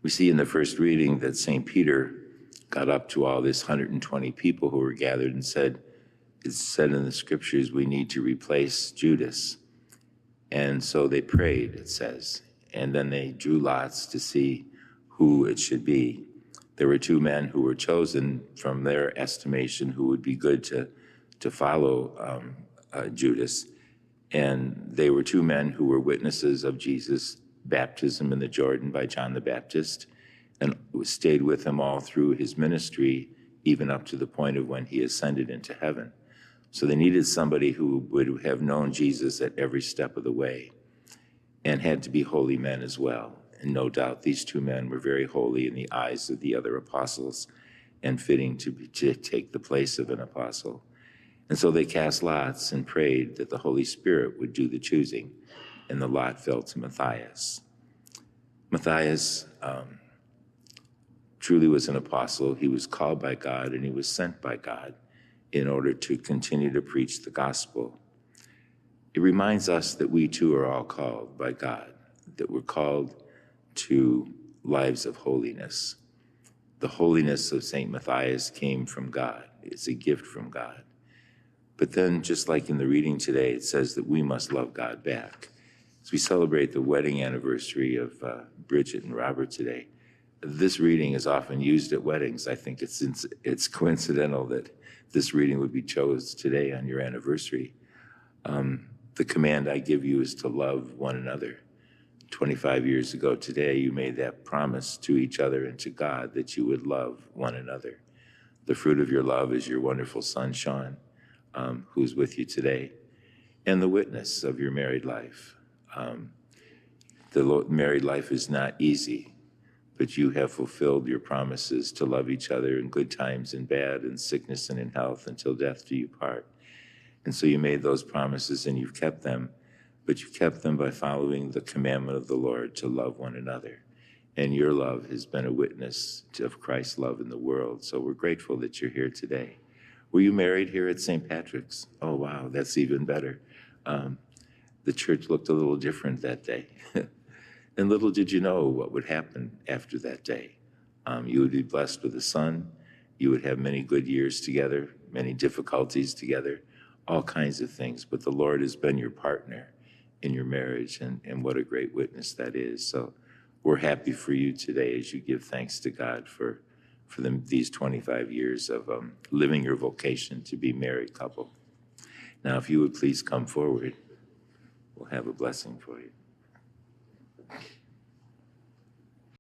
We see in the first reading that St. Peter got up to all this 120 people who were gathered and said, it's said in the scriptures, we need to replace Judas. And so they prayed, it says, and then they drew lots to see who it should be. There were two men who were chosen from their estimation who would be good to follow Judas. And they were two men who were witnesses of Jesus' baptism in the Jordan by John the Baptist, and stayed with him all through his ministry, even up to the point of when he ascended into heaven. So they needed somebody who would have known Jesus at every step of the way and had to be holy men as well. And no doubt these two men were very holy in the eyes of the other apostles and fitting to take the place of an apostle. And so they cast lots and prayed that the Holy Spirit would do the choosing, and the lot fell to Matthias. Matthias truly was an apostle. He was called by God and he was sent by God in order to continue to preach the gospel. It reminds us that we too are all called by God, that we're called to lives of holiness. The holiness of St. Matthias came from God. It's a gift from God. But then, just like in the reading today, it says that we must love God back. As we celebrate the wedding anniversary of Bridget and Robert today, this reading is often used at weddings. I think it's coincidental that this reading would be chosen today on your anniversary. The command I give you is to love one another. 25 years ago today, you made that promise to each other and to God that you would love one another. The fruit of your love is your wonderful son, Sean, who's with you today, and the witness of your married life. The married life is not easy, but you have fulfilled your promises to love each other in good times and bad, in sickness and in health, until death do you part. And so you made those promises and you've kept them, but you kept them by following the commandment of the Lord to love one another. And your love has been a witness of Christ's love in the world. So we're grateful that you're here today. Were you married here at St. Patrick's? Oh, wow, that's even better. The church looked a little different that day. And little did you know what would happen after that day. You would be blessed with a son. You would have many good years together, many difficulties together, all kinds of things. But the Lord has been your partner in your marriage, and what a great witness that is. So we're happy for you today as you give thanks to God for these 25 years of living your vocation to be a married couple. Now, if you would please come forward, we'll have a blessing for you.